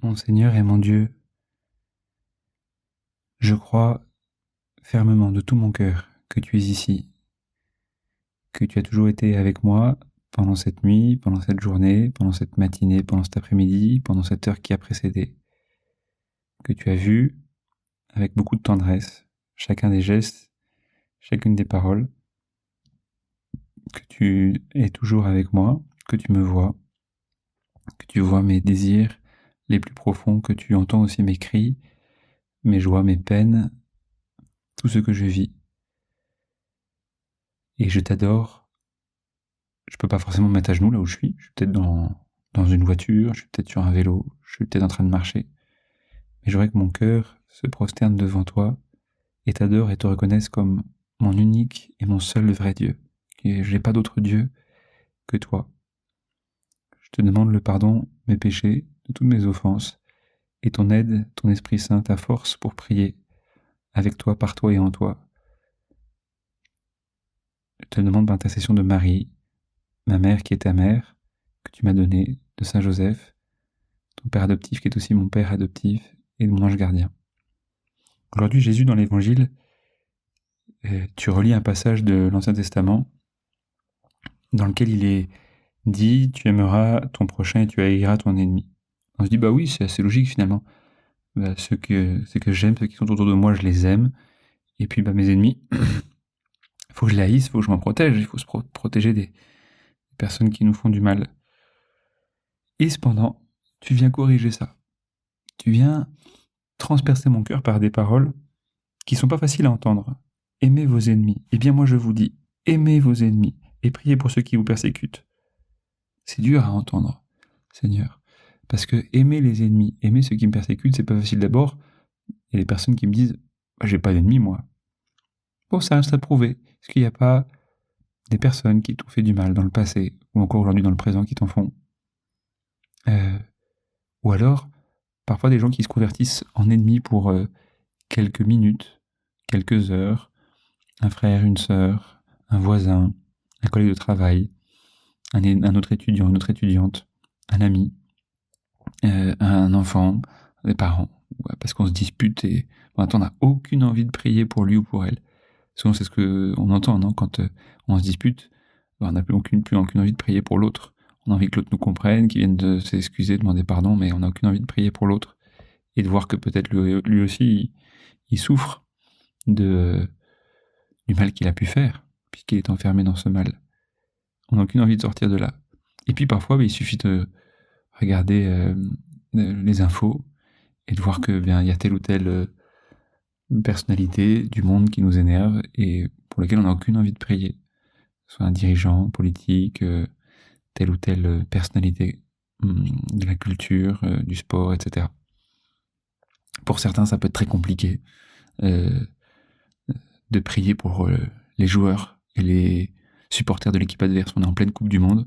Mon Seigneur et mon Dieu, je crois fermement de tout mon cœur que tu es ici, que tu as toujours été avec moi pendant cette nuit, pendant cette journée, pendant cette matinée, pendant cet après-midi, pendant cette heure qui a précédé, que tu as vu avec beaucoup de tendresse chacun des gestes, chacune des paroles, que tu es toujours avec moi, que tu me vois, que tu vois mes désirs les plus profonds, que tu entends aussi mes cris, mes joies, mes peines, tout ce que je vis. Et je t'adore. Je peux pas forcément me mettre à genoux là où je suis. Je suis peut-être dans une voiture, je suis peut-être sur un vélo, je suis peut-être en train de marcher. Mais je voudrais que mon cœur se prosterne devant toi et t'adore et te reconnaisse comme mon unique et mon seul vrai Dieu. Et je n'ai pas d'autre Dieu que toi. Je te demande le pardon de mes péchés, de toutes mes offenses, et ton aide, ton Esprit Saint, ta force pour prier avec toi, par toi et en toi. Je te demande l'intercession de Marie, ma mère qui est ta mère, que tu m'as donnée, de Saint Joseph, ton père adoptif qui est aussi mon père adoptif, et de mon ange gardien. Aujourd'hui, Jésus, dans l'Évangile, tu relis un passage de l'Ancien Testament dans lequel il est dit « Tu aimeras ton prochain et tu haïras ton ennemi ». On se dit « Bah oui, c'est assez logique finalement. Bah, ceux que j'aime, ceux qui sont autour de moi, je les aime. Et puis bah, mes ennemis, il faut que je les haïsse, il faut que je m'en protège, il faut se protéger des personnes qui nous font du mal. » Et cependant, tu viens corriger ça. Tu viens transpercer mon cœur par des paroles qui sont pas faciles à entendre. Aimez vos ennemis. Eh bien moi je vous dis, aimez vos ennemis et priez pour ceux qui vous persécutent. C'est dur à entendre, Seigneur. Parce que aimer les ennemis, aimer ceux qui me persécutent, c'est pas facile d'abord. Il y a des personnes qui me disent bah, j'ai pas d'ennemis moi. Bon, ça reste à prouver. Est-ce qu'il n'y a pas des personnes qui t'ont fait du mal dans le passé, ou encore aujourd'hui dans le présent qui t'en font Ou alors, parfois des gens qui se convertissent en ennemis pour quelques minutes, quelques heures, un frère, une sœur, un voisin, un collègue de travail, un autre étudiant, une autre étudiante, un ami, un enfant, des parents, ouais, parce qu'on se dispute et bon, attends, on n'a aucune envie de prier pour lui ou pour elle. Souvent, c'est ce qu'on entend, non, quand on se dispute, on n'a plus aucune envie de prier pour l'autre. On a envie que l'autre nous comprenne, qu'il vienne de s'excuser, demander pardon, mais on n'a aucune envie de prier pour l'autre et de voir que peut-être lui aussi, il souffre du mal qu'il a pu faire, puisqu'il est enfermé dans ce mal. On n'a aucune envie de sortir de là. Et puis parfois, il suffit de regarder les infos et de voir que bien il y a telle ou telle personnalité du monde qui nous énerve et pour laquelle on n'a aucune envie de prier. Soit un dirigeant politique, telle ou telle personnalité de la culture, du sport, etc. Pour certains, ça peut être très compliqué de prier pour les joueurs et les supporters de l'équipe adverse. On est en pleine Coupe du Monde.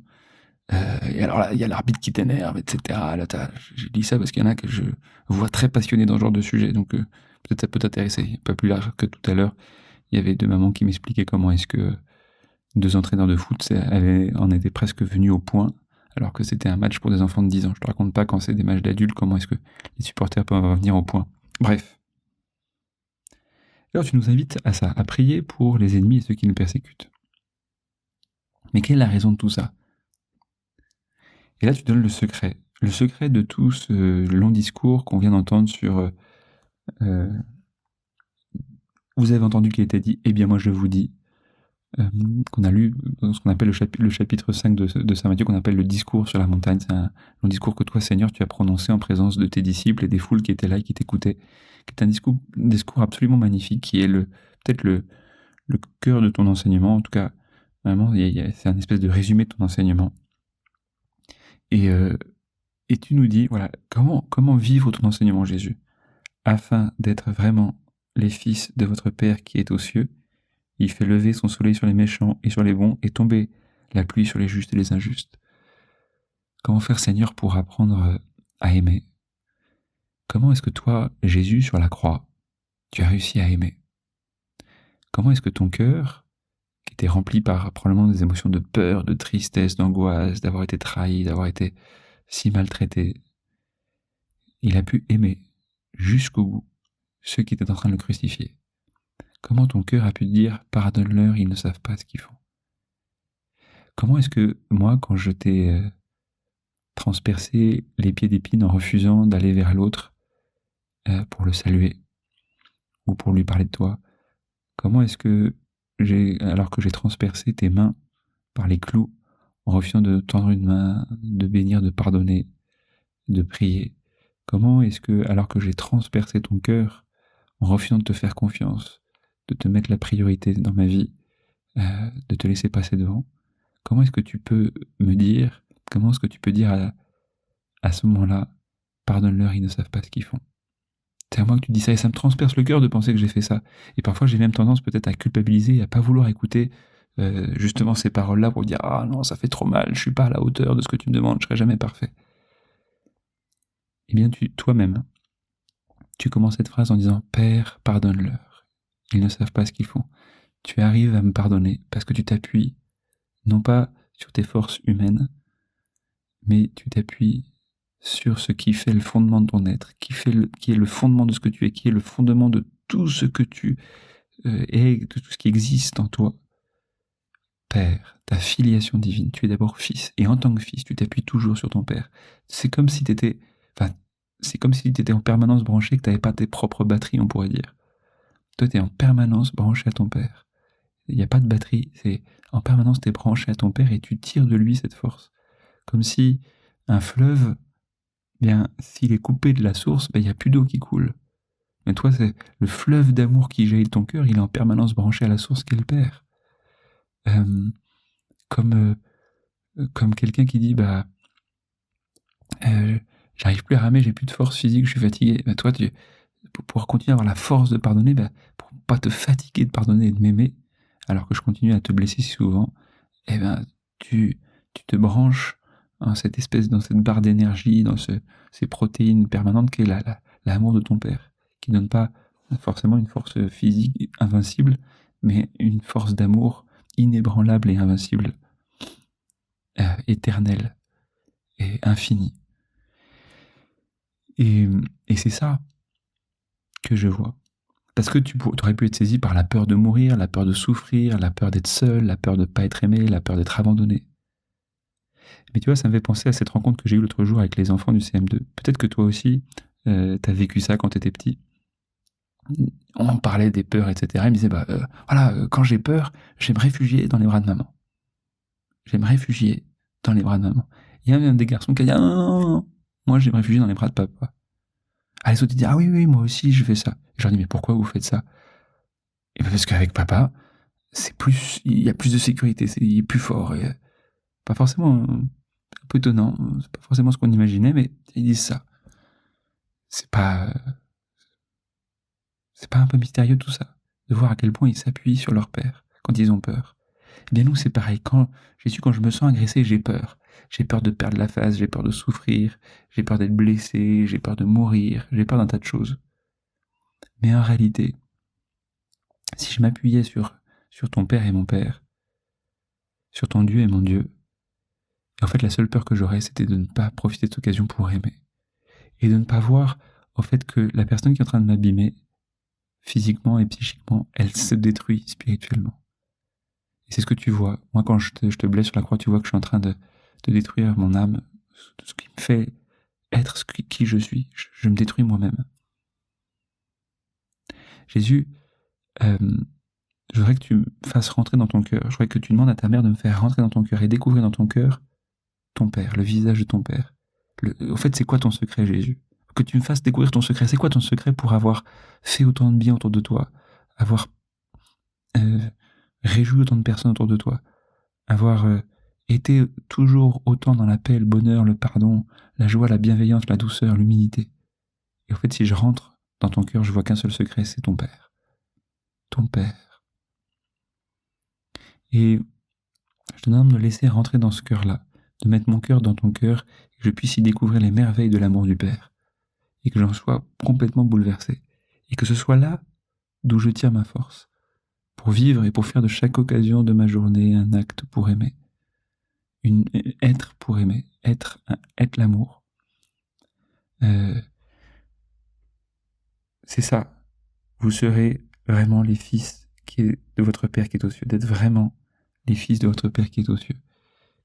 Et alors là, il y a l'arbitre qui t'énerve, etc. Là, je dis ça parce qu'il y en a que je vois très passionnés dans ce genre de sujet, donc peut-être ça peut t'intéresser. Pas plus large que tout à l'heure, il y avait deux mamans qui m'expliquaient comment est-ce que deux entraîneurs de foot en étaient presque venus au point, alors que c'était un match pour des enfants de 10 ans. Je te raconte pas quand c'est des matchs d'adultes, comment est-ce que les supporters peuvent en venir au point. Bref. Alors tu nous invites à ça, à prier pour les ennemis et ceux qui nous persécutent. Mais quelle est la raison de tout ça ? Et là, tu donnes le secret de tout ce long discours qu'on vient d'entendre sur vous avez entendu qu'il était dit, eh bien moi je vous dis, qu'on a lu dans ce qu'on appelle le chapitre 5 de Saint Matthieu, qu'on appelle le discours sur la montagne. C'est un long discours que toi, Seigneur, tu as prononcé en présence de tes disciples et des foules qui étaient là et qui t'écoutaient, qui est un discours absolument magnifique, qui est peut-être le cœur de ton enseignement, en tout cas, vraiment, c'est un espèce de résumé de ton enseignement. Et tu nous dis, voilà, comment vivre ton enseignement, Jésus, afin d'être vraiment les fils de votre Père qui est aux cieux. Il fait lever son soleil sur les méchants et sur les bons, et tomber la pluie sur les justes et les injustes. Comment faire, Seigneur, pour apprendre à aimer ? Comment est-ce que toi, Jésus, sur la croix, tu as réussi à aimer ? Comment est-ce que ton cœur, qui était rempli par probablement des émotions de peur, de tristesse, d'angoisse, d'avoir été trahi, d'avoir été si maltraité, Il a pu aimer jusqu'au bout ceux qui étaient en train de le crucifier. Comment ton cœur a pu te dire « pardonne-leur, ils ne savent pas ce qu'ils font ». Comment est-ce que moi, quand je t'ai transpercé les pieds d'épines en refusant d'aller vers l'autre pour le saluer ou pour lui parler de toi, comment est-ce que alors que j'ai transpercé tes mains par les clous, en refusant de tendre une main, de bénir, de pardonner, de prier, comment est-ce que, alors que j'ai transpercé ton cœur, en refusant de te faire confiance, de te mettre la priorité dans ma vie, de te laisser passer devant, comment est-ce que tu peux me dire, comment est-ce que tu peux dire à ce moment-là, pardonne-leur, ils ne savent pas ce qu'ils font. C'est à moi que tu dis ça, et ça me transperce le cœur de penser que j'ai fait ça. Et parfois, j'ai même tendance peut-être à culpabiliser, et à pas vouloir écouter justement ces paroles-là pour dire « Ah non, ça fait trop mal, je suis pas à la hauteur de ce que tu me demandes, je serai jamais parfait. » Eh bien, toi-même, tu commences cette phrase en disant « Père, pardonne-leur, ils ne savent pas ce qu'ils font. » Tu arrives à me pardonner parce que tu t'appuies non pas sur tes forces humaines, mais tu t'appuies sur ce qui fait le fondement de ton être, qui est le fondement de ce que tu es, qui est le fondement de tout ce que tu es, de tout ce qui existe en toi. Père, ta filiation divine, tu es d'abord fils, et en tant que fils, tu t'appuies toujours sur ton père. C'est comme si tu étais en permanence branché, que tu n'avais pas tes propres batteries, on pourrait dire. Toi, tu es en permanence branché à ton père. Il n'y a pas de batterie, c'est en permanence tu es branché à ton père et tu tires de lui cette force. Comme si un fleuve, bien, s'il est coupé de la source, il n'y a plus d'eau qui coule. Mais toi, c'est le fleuve d'amour qui jaillit de ton cœur, il est en permanence branché à la source qui est le Père. Comme quelqu'un qui dit j'arrive plus à ramer, j'ai plus de force physique, je suis fatigué. Toi, pour pouvoir continuer à avoir la force de pardonner, pour pas te fatiguer de pardonner et de m'aimer, alors que je continue à te blesser si souvent, tu te branches dans cette barre d'énergie, dans ces protéines permanentes qu'est l'amour de ton père, qui donne pas forcément une force physique invincible, mais une force d'amour inébranlable et invincible, éternelle et infinie. Et c'est ça que je vois. Parce que tu aurais pu être saisi par la peur de mourir, la peur de souffrir, la peur d'être seul, la peur de ne pas être aimé, la peur d'être abandonné. Mais tu vois, ça me fait penser à cette rencontre que j'ai eue l'autre jour avec les enfants du CM2. Peut-être que toi aussi, t'as vécu ça quand t'étais petit. On parlait des peurs, etc. Ils me disaient, quand j'ai peur, je vais me réfugier dans les bras de maman. Je vais me réfugier dans les bras de maman. Il y a même des garçons qui disent, ah, non, moi je vais me réfugier dans les bras de papa. Ah, les autres ils disent, ah oui, moi aussi je fais ça. Je leur dis, mais pourquoi vous faites ça? Et parce qu'avec papa, il y a plus de sécurité, il est plus fort. Et pas forcément, un peu étonnant, c'est pas forcément ce qu'on imaginait, mais ils disent ça. C'est pas un peu mystérieux tout ça, de voir à quel point ils s'appuient sur leur père quand ils ont peur. Eh bien nous c'est pareil, quand je me sens agressé, j'ai peur. J'ai peur de perdre la face, j'ai peur de souffrir, j'ai peur d'être blessé, j'ai peur de mourir, j'ai peur d'un tas de choses. Mais en réalité, si je m'appuyais sur ton père et mon père, sur ton Dieu et mon Dieu, en fait la seule peur que j'aurais, c'était de ne pas profiter de cette occasion pour aimer. Et de ne pas voir, au fait, que la personne qui est en train de m'abîmer, physiquement et psychiquement, elle se détruit spirituellement. Et c'est ce que tu vois. Moi, quand je te blesse sur la croix, tu vois que je suis en train de détruire mon âme, ce qui me fait être qui je suis. Je me détruis moi-même. Jésus, je voudrais que tu me fasses rentrer dans ton cœur. Je voudrais que tu demandes à ta mère de me faire rentrer dans ton cœur et découvrir dans ton cœur ton Père, le visage de ton Père. Au fait, c'est quoi ton secret, Jésus? Que tu me fasses découvrir ton secret. C'est quoi ton secret pour avoir fait autant de bien autour de toi? Avoir réjoui autant de personnes autour de toi? Avoir été toujours autant dans la paix, le bonheur, le pardon, la joie, la bienveillance, la douceur, l'humilité. Et en fait, si je rentre dans ton cœur, je vois qu'un seul secret, c'est ton Père. Ton Père. Et je te demande de me laisser rentrer dans ce cœur-là, de mettre mon cœur dans ton cœur, et que je puisse y découvrir les merveilles de l'amour du Père, et que j'en sois complètement bouleversé, et que ce soit là d'où je tire ma force, pour vivre et pour faire de chaque occasion de ma journée un acte pour aimer. Être pour aimer, être l'amour. c'est ça. Vous serez vraiment les fils de votre Père qui est aux cieux, d'être vraiment les fils de votre Père qui est aux cieux.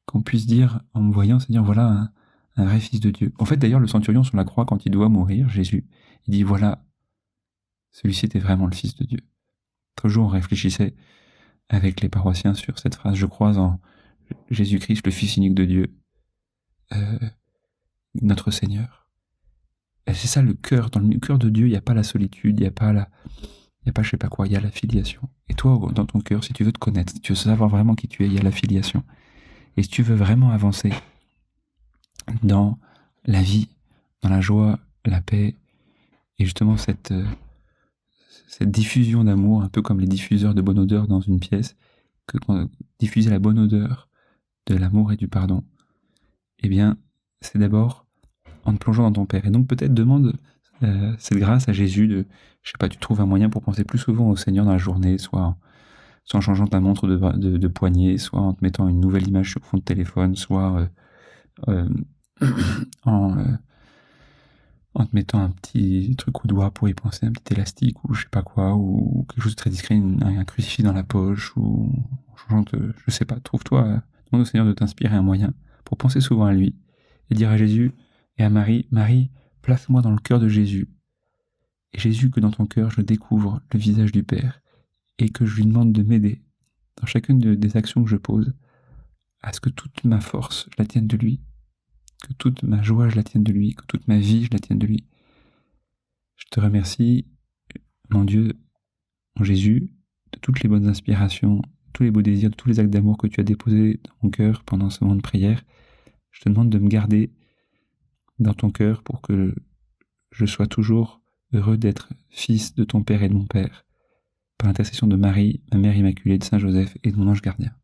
Qu'on puisse dire, en me voyant, c'est dire, voilà un vrai fils de Dieu. En fait, d'ailleurs, le centurion sur la croix, quand il doit mourir, Jésus, il dit, voilà, celui-ci était vraiment le fils de Dieu. L'autre jour, on réfléchissait avec les paroissiens sur cette phrase, je crois en Jésus-Christ, le Fils unique de Dieu, notre Seigneur. Et c'est ça le cœur. Dans le cœur de Dieu, il n'y a pas la solitude, il n'y a pas je sais pas quoi, il y a la filiation. Et toi, dans ton cœur, si tu veux te connaître, si tu veux savoir vraiment qui tu es, il y a la filiation. Et si tu veux vraiment avancer dans la vie, dans la joie, la paix, et justement cette diffusion d'amour, un peu comme les diffuseurs de bonne odeur dans une pièce, diffuser la bonne odeur de l'amour et du pardon, eh bien, c'est d'abord en te plongeant dans ton Père. Et donc peut-être demande cette grâce à Jésus je sais pas, tu trouves un moyen pour penser plus souvent au Seigneur dans la journée, soit en changeant ta montre de poignet, soit en te mettant une nouvelle image sur fond de téléphone, soit en te mettant un petit truc au doigt pour y penser, un petit élastique ou je sais pas quoi, ou quelque chose de très discret, un crucifix dans la poche, ou en changeant je sais pas, demande au Seigneur de t'inspirer un moyen pour penser souvent à lui et dire à Jésus et à Marie, Marie, place-moi dans le cœur de Jésus. Et Jésus, que dans ton cœur, je découvre le visage du Père et que je lui demande de m'aider dans chacune des actions que je pose à ce que toute ma force, je la tienne de lui, que toute ma joie, je la tienne de lui, que toute ma vie, je la tienne de lui. Je te remercie, mon Dieu, mon Jésus, de toutes les bonnes inspirations, tous les beaux désirs, de tous les actes d'amour que tu as déposés dans mon cœur pendant ce moment de prière. Je te demande de me garder dans ton cœur pour que je sois toujours heureux d'être fils de ton Père et de mon Père, par l'intercession de Marie, ma Mère Immaculée, de Saint Joseph et de mon ange gardien.